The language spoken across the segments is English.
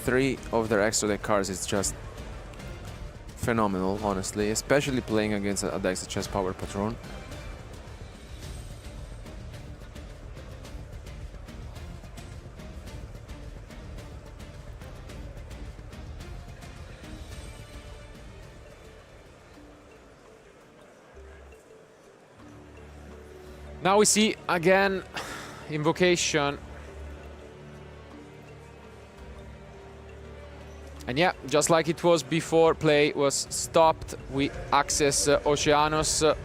3 of their extra deck cards is just phenomenal, honestly, especially playing against a deck such as Power Patron. Now we see again Invocation. And yeah, just like it was before, play was stopped. We access Oceanos.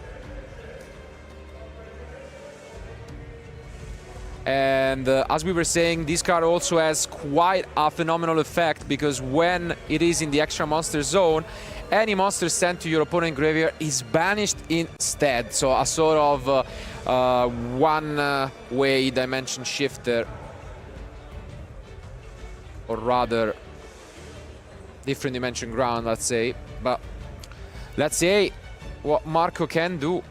And as we were saying, this card also has quite a phenomenal effect, because when it is in the extra monster zone, any monster sent to your opponent graveyard is banished instead. So a sort of one-way dimension shifter, or rather different dimension ground, let's say. But let's see what Marco can do.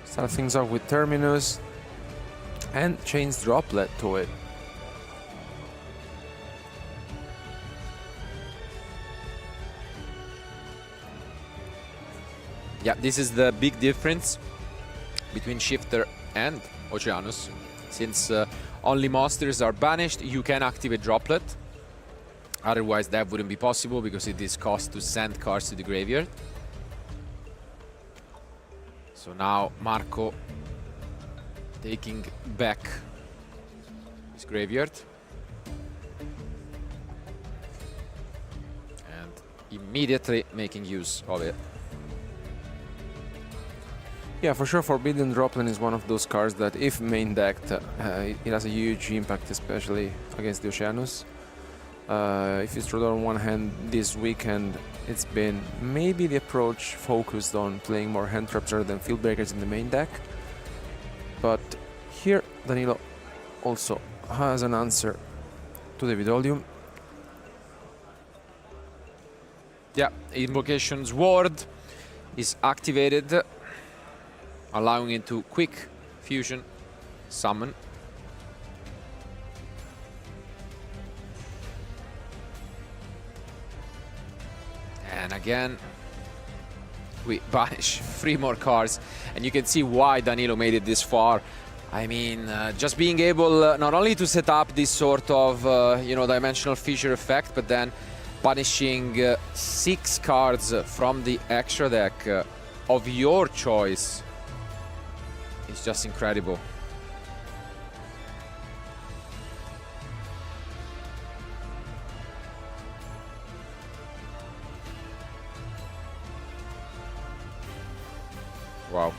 Start things off with Terminus and Chains Droplet to it. Yeah, this is the big difference between Shifter and Oceanus. Since only monsters are banished, you can activate Droplet. Otherwise, that wouldn't be possible because it is cost to send cards to the graveyard. So now Marco taking back his graveyard. And immediately making use of it. Yeah, for sure, Forbidden Droplet is one of those cards that, if main decked, it has a huge impact, especially against the Oceanus. If it's true, on one hand, this weekend, it's been maybe the approach focused on playing more hand traps rather than field breakers in the main deck. But here, Danilo also has an answer to the Vidolium. Yeah, Invocation's Ward is activated, allowing it to quick fusion summon. And again, we banish 3 more cards, and you can see why Danilo made it this far. I mean, just being able not only to set up this sort of, you know, dimensional fissure effect, but then banishing 6 cards from the extra deck of your choice. It's just incredible. Wow.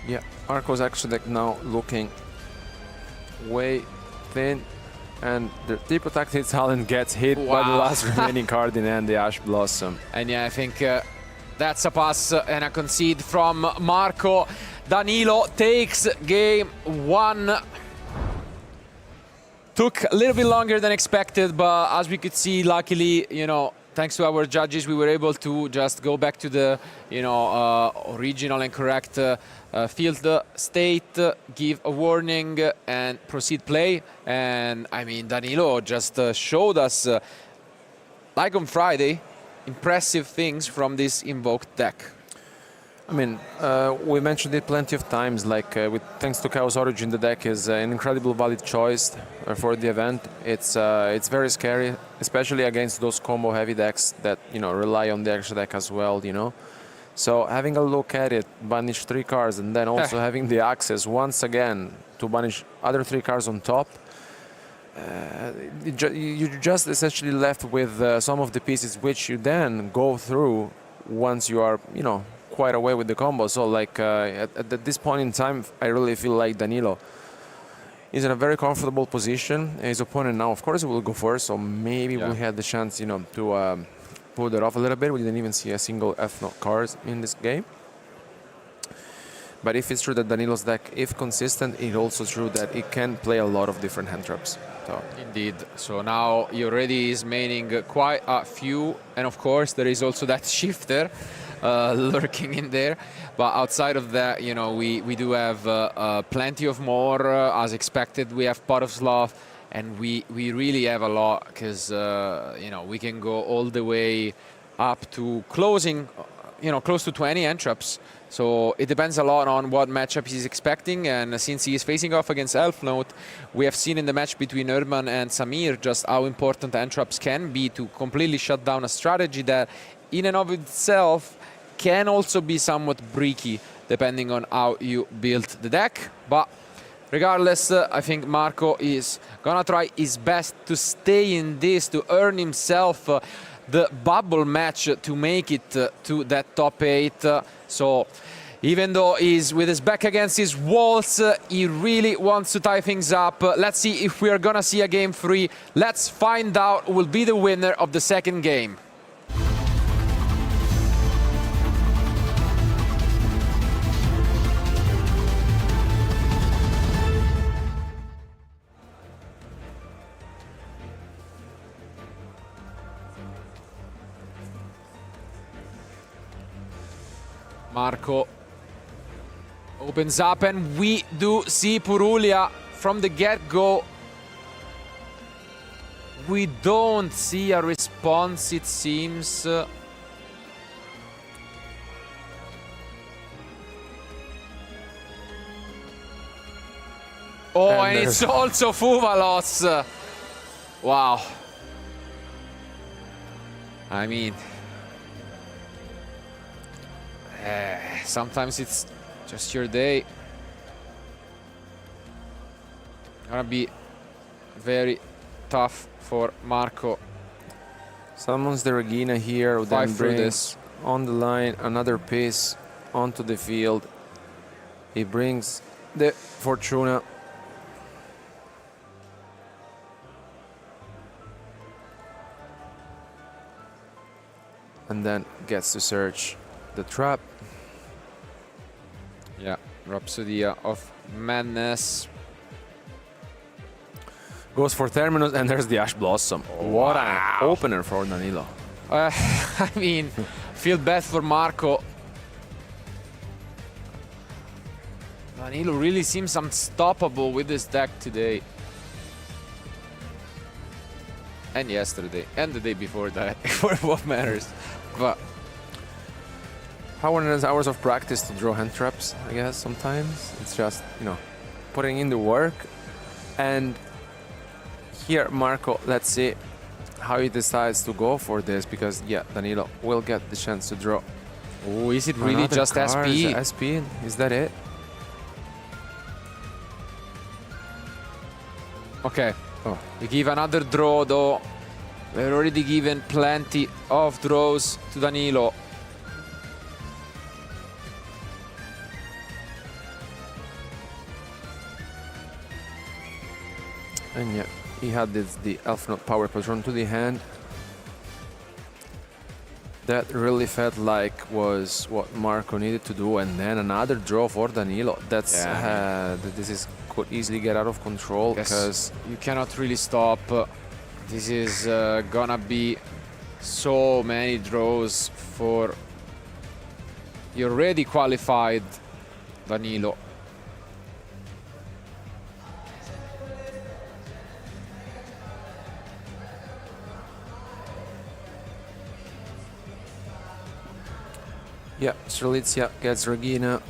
Yeah, Marco's extra deck now looking way thin, and the Deep Protected Talent gets hit by the last remaining card in hand, the Ash Blossom. And yeah, I think that's a pass and a concede from Marco. Danilo takes game 1. Took a little bit longer than expected, but as we could see, luckily, you know, thanks to our judges, we were able to just go back to the, you know, original and correct field state, give a warning, and proceed play. And I mean, Danilo just showed us, like on Friday, impressive things from this Invoked deck. I mean, we mentioned it plenty of times, like thanks to Chaos Origin, the deck is an incredible valid choice for the event. It's very scary, especially against those combo heavy decks that, you know, rely on the extra deck as well, you know. So having a look at it, banish 3 cards, and then also having the access once again to banish other 3 cards on top, you're just essentially left with some of the pieces which you then go through once you are, you know, quite away with the combo. So like at this point in time, I really feel like Danilo is in a very comfortable position. His opponent now, of course, will go first, so maybe we had the chance, you know, to pull that off a little bit. We didn't even see a single Elfnote card in this game. But if it's true that Danilo's deck, if consistent, it's also true that it can play a lot of different hand traps. So. Indeed. So now he already is maining quite a few, and of course there is also that shifter lurking in there. But outside of that, you know, we do have plenty of more as expected. We have Potofslav, and we really have a lot because you know, we can go all the way up to closing, you know, close to 20 entraps. So it depends a lot on what matchup he's expecting, and since he is facing off against Elfnote, we have seen in the match between Urban and Samir just how important entraps can be to completely shut down a strategy that in and of itself can also be somewhat breaky depending on how you build the deck. But regardless, I think Marco is gonna try his best to stay in this, to earn himself the bubble match to make it to that top 8. So even though he's with his back against his walls, he really wants to tie things up. Let's see if we are gonna see a game 3. Let's find out who will be the winner of the second game. Marco opens up, and we do see Purulia from the get-go. We don't see a response, it seems. Oh, and it's also Fuvalos. Wow. I mean, sometimes it's just your day. Gonna be very tough for Marco. Summons the Regina here, then brings on the line another piece onto the field. He brings the Fortuna. And then gets to search the trap. Yeah, Rhapsody of Madness. Goes for Terminus, and there's the Ash Blossom. Oh, what wow. an opener for Danilo. I mean, feel bad for Marco. Danilo really seems unstoppable with this deck today. And yesterday, and the day before that, for what matters. But hours of practice to draw hand traps, I guess, sometimes. It's just, you know, putting in the work. And here, Marco, let's see how he decides to go for this, because, yeah, Danilo will get the chance to draw. Oh, is it really another just card? SP? SP? Is that it? Okay. Oh. We give another draw, though. We've already given plenty of draws to Danilo. And yeah, he had the Elfnote Power Patron to the hand. That really felt like was what Marco needed to do, and then another draw for Danilo. That's could easily get out of control, because you cannot really stop. This is gonna be so many draws for the already qualified Danilo. yeah, Strelitzia gets Regina.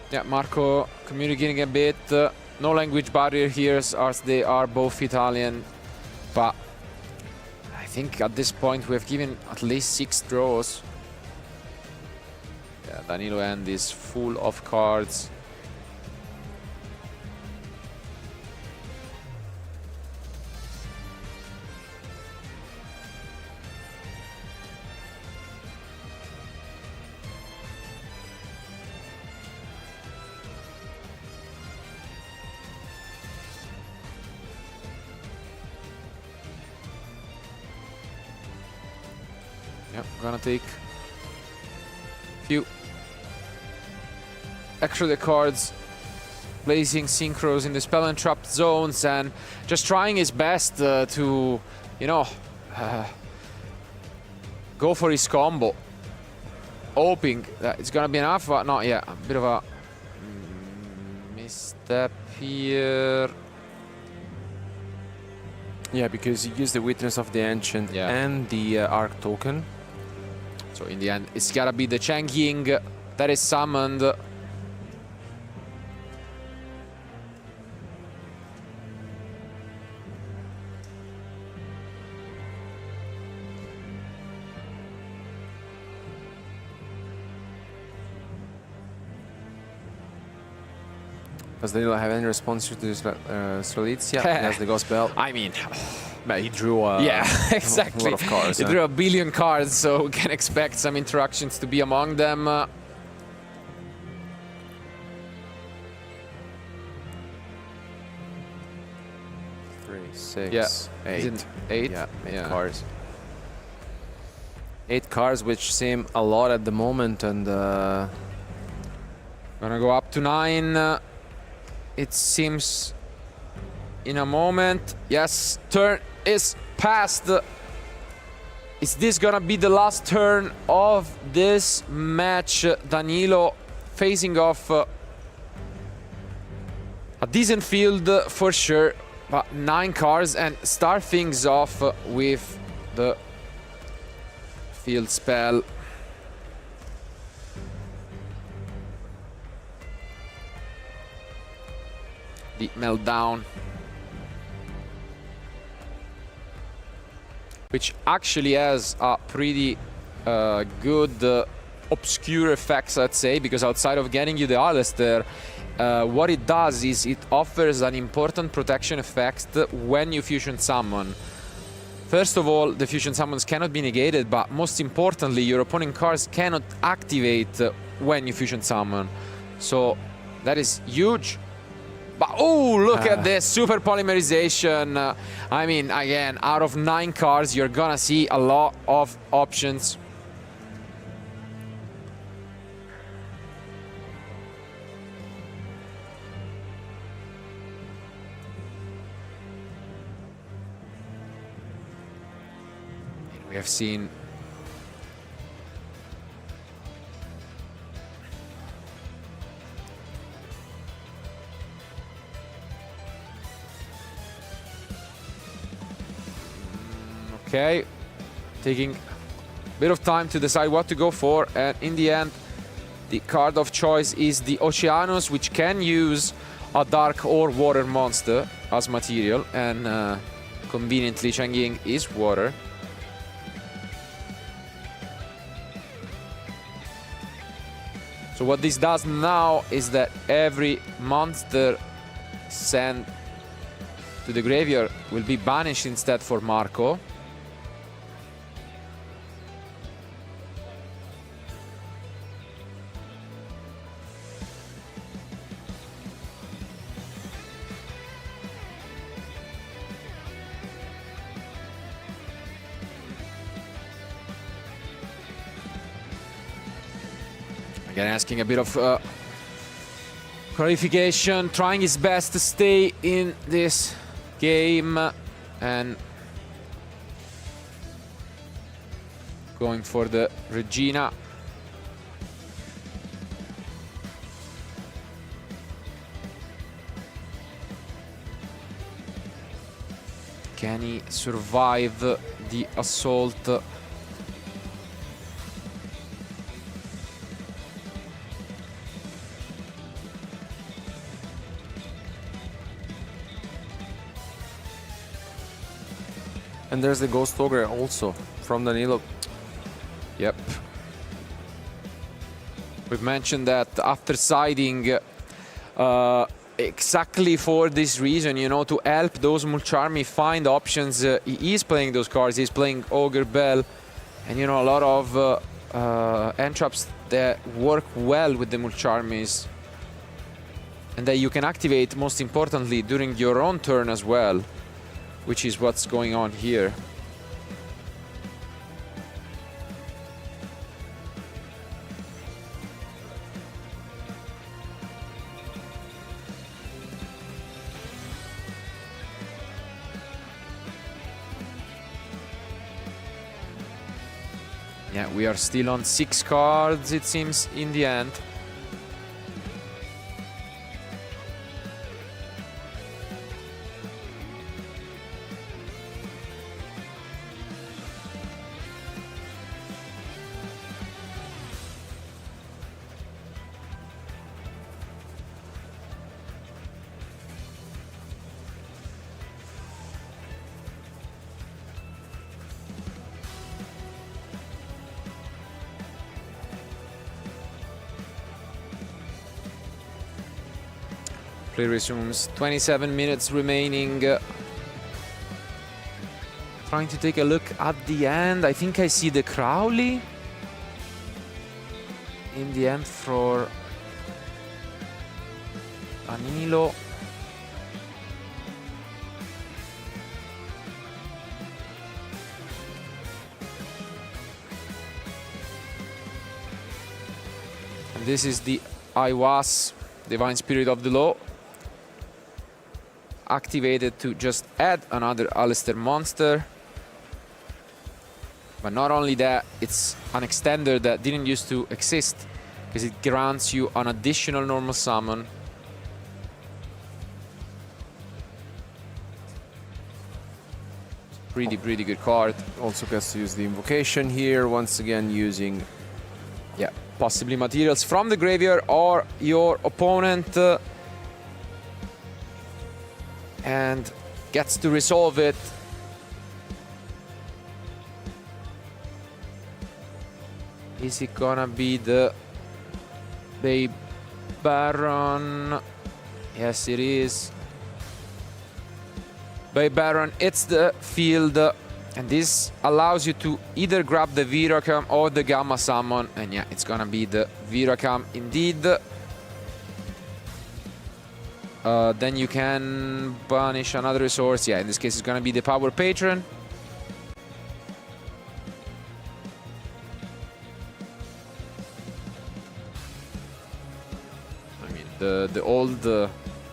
Yeah, Marco communicating a bit. No language barrier here, as they are both Italian. But I think at this point we have given at least 6 draws. Yeah, Danilo hand is full of cards. Yep, gonna take extra the cards, placing synchros in the spell and trap zones, and just trying his best to, you know, go for his combo. Hoping that it's gonna be enough, but not yet. A bit of a misstep here. Yeah, because he used the Witness of the Ancient and the Arc token. So in the end, it's gotta be the Chang Ying that is summoned. Does Danilo have any response to this Strelitzia? Yes, the Ghost Bell. I mean, But he drew exactly. a lot of cards. He drew a billion cards, so we can expect some interactions to be among them. 3, 6, 8. 8? Yeah, 8 cards. 8 cards, which seem a lot at the moment, and Gonna go up to 9. It seems in a moment. Yes, turn is passed. Is this gonna be the last turn of this match? Danilo facing off a decent field for sure, but 9 cards, and start things off with the field spell. The meltdown, which actually has a pretty good obscure effects, I'd say, because outside of getting you the Alistair, what it does is it offers an important protection effect when you fusion summon. First of all, the fusion summons cannot be negated, but most importantly, your opponent cards cannot activate when you fusion summon. So that is huge. But oh, look at this super polymerization. I mean, again, out of 9 cards, you're gonna see a lot of options. We have seen okay, taking a bit of time to decide what to go for, and in the end, the card of choice is the Oceanus, which can use a dark or water monster as material, and conveniently Chang Ying is water. So what this does now is that every monster sent to the graveyard will be banished instead for Marco. Again, asking a bit of clarification, trying his best to stay in this game, and going for the Regina. Can he survive the assault? And there's the Ghost Ogre also from Danilo. Yep. We've mentioned that after siding, exactly for this reason, you know, to help those Mulcharmi find options, he is playing those cards. He's playing Ogre Bell, and you know, a lot of entraps that work well with the Mulcharmis, and that you can activate, most importantly, during your own turn as well, which is what's going on here. Yeah, we are still on 6 cards, it seems, in the end. Play resumes, 27 minutes remaining. Trying to take a look at the end. I think I see the Crowley in the end for Danilo. And this is the IWAS, Divine Spirit of the Law, activated to just add another Alistair monster. But not only that, it's an extender that didn't used to exist, because it grants you an additional normal summon. Pretty good card. Also gets to use the invocation here, once again using, yeah, possibly materials from the graveyard or your opponent, and gets to resolve it. Is it gonna be the Bay Baron? Yes, it is. Bay Baron, it's the field, and this allows you to either grab the Viracam or the Gamma Summon, and yeah, it's gonna be the Viracam indeed. Then you can banish another resource. Yeah, in this case it's gonna be the Power Patron. I mean, the old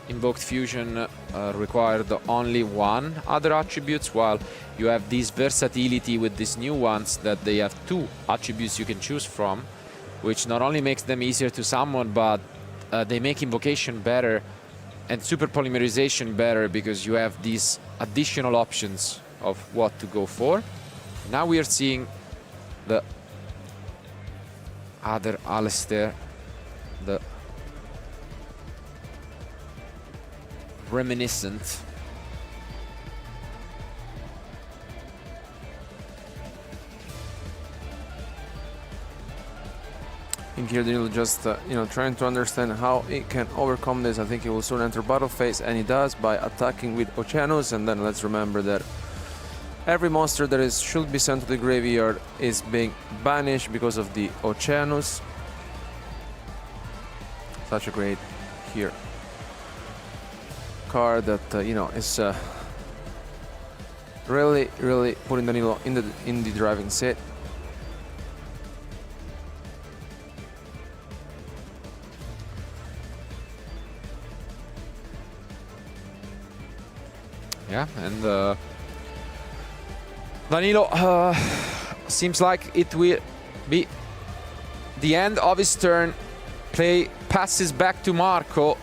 Invoked Fusion required only one other attributes, while you have this versatility with these new ones that they have 2 attributes you can choose from, which not only makes them easier to summon, but they make invocation better and super polymerization better, because you have these additional options of what to go for. Now we are seeing the other Alistair, the Reminiscent. I think here Danilo just trying to understand how he can overcome this. I think he will soon enter battle phase, and he does by attacking with Oceanus. And then let's remember that every monster that should be sent to the graveyard is being banished because of the Oceanus. Such a great here card that is really putting Danilo in the driving seat. Yeah, and Danilo seems like it will be the end of his turn. Play passes back to Marco.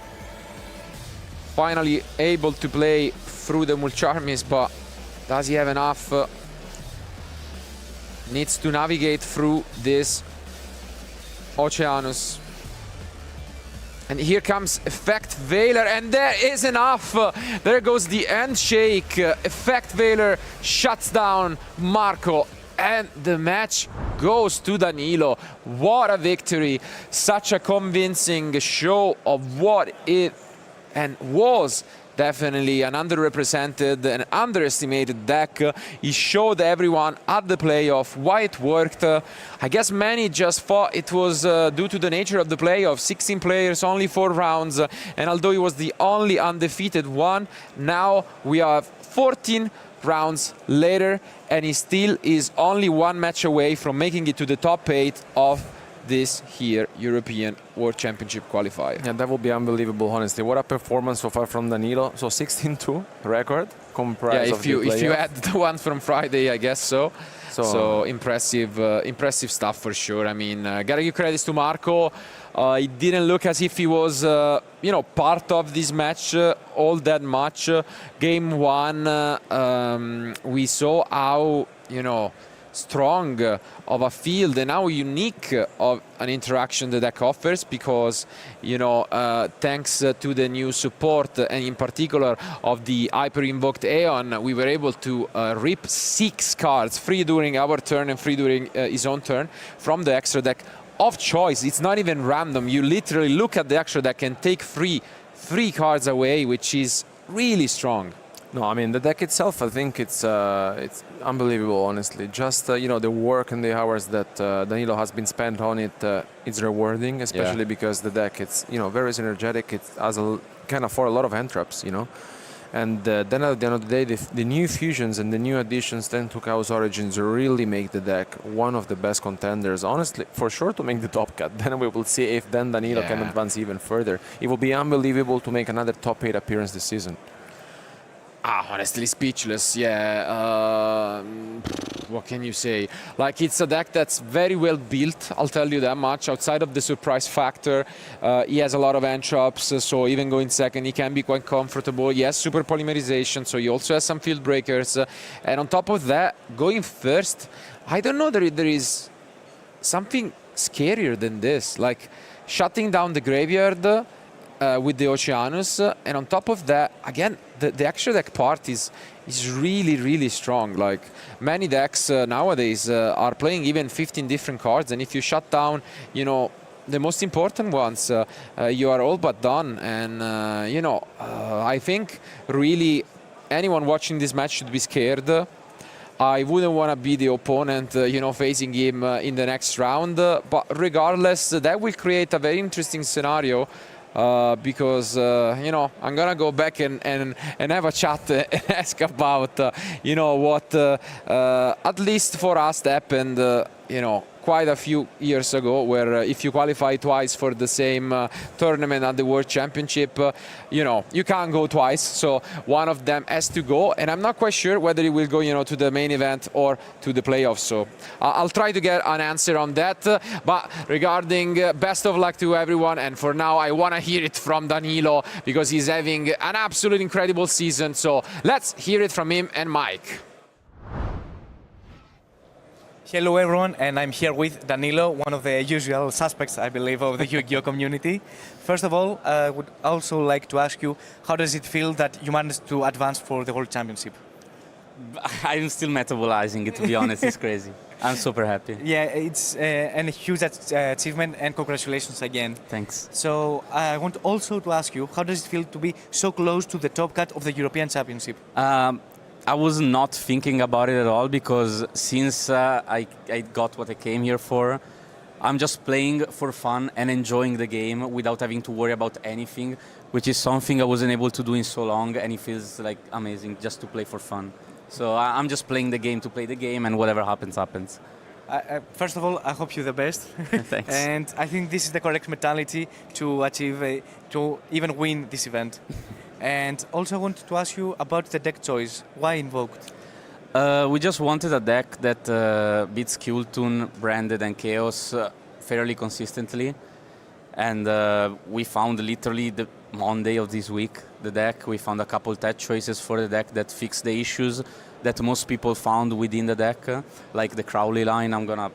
Finally able to play through the Mulcharmis, but does he have enough? Needs to navigate through this Oceanus. And here comes Effect Veiler, and there is enough. There goes the Handshake. Effect Veiler shuts down Marco, and the match goes to Danilo. What a victory. Such a convincing show of what it and was definitely an underrepresented and underestimated deck. He showed everyone at the playoff why it worked. I guess many just thought it was due to the nature of the playoff. 16 players, only 4 rounds, and although he was the only undefeated one, now we have 14 rounds later, and he still is only 1 match away from making it to the top 8 of this here European World Championship qualifier. Yeah, that would be unbelievable, honestly. What a performance so far from Danilo. So 16-2 record comprised Yeah, of the if you playoff. add the one from Friday, I guess so. So impressive stuff for sure. I mean, gotta give credits to Marco. It didn't look as if he was, part of this match all that much. Game one, we saw how, strong of a field and how unique of an interaction the deck offers, because thanks to the new support and in particular of the hyper invoked Aeon, we were able to rip 6 cards free during our turn and free during his own turn from the extra deck of choice. It's not even random. You literally look at the extra deck and take 3 cards away, which is really strong. No, I mean, the deck itself, I think it's unbelievable, honestly. Just, the work and the hours that Danilo has been spent on it, it's rewarding, especially because the deck, it's, very synergetic. It can afford a lot of hand traps, And then at the end of the day, the new fusions and the new additions then to Chaos Origins really make the deck one of the best contenders, honestly, for sure to make the top cut. Then we will see if then Danilo can advance even further. It will be unbelievable to make another top 8 appearance this season. Honestly speechless, yeah. What can you say? Like, it's a deck that's very well built, I'll tell you that much. Outside of the surprise factor, he has a lot of hand traps, so even going second, he can be quite comfortable. He has super polymerization, so he also has some field breakers. And on top of that, going first, I don't know, there is something scarier than this. Like, shutting down the graveyard with the Oceanus, and on top of that, again, the extra deck part is really, really strong. Like, many decks nowadays are playing even 15 different cards, and if you shut down, the most important ones, you are all but done. And, I think really anyone watching this match should be scared. I wouldn't want to be the opponent, facing him in the next round. But regardless, that will create a very interesting scenario. Because I'm gonna go back and have a chat and ask about what at least for us happened quite a few years ago, where if you qualify twice for the same tournament at the World Championship, you can't go twice, so one of them has to go, and I'm not quite sure whether it will go to the main event or to the playoffs. So I'll try to get an answer on that. But regarding best of luck to everyone, and for now I want to hear it from Danilo, because he's having an absolute incredible season. So let's hear it from him and Mike. Hello everyone, and I'm here with Danilo, one of the usual suspects, I believe, of the Yugioh community. First of all, I would also like to ask you, how does it feel that you managed to advance for the World Championship? I'm still metabolizing it, to be honest. It's crazy. I'm super happy. Yeah, it's a huge achievement, and congratulations again. Thanks. So I want also to ask you, how does it feel to be so close to the top cut of the European Championship? I was not thinking about it at all, because since I got what I came here for, I'm just playing for fun and enjoying the game without having to worry about anything, which is something I wasn't able to do in so long, and it feels like amazing just to play for fun. So I'm just playing the game to play the game, and whatever happens, happens. First of all, I hope you're the best. Thanks. And I think this is the correct mentality to achieve, to even win this event. And also I wanted to ask you about the deck choice. Why Invoked? We just wanted a deck that beats Kultun, Branded, and Chaos fairly consistently. And we found literally the Monday of this week, the deck. We found a couple tech choices for the deck that fixed the issues that most people found within the deck, like the Crowley line. I'm gonna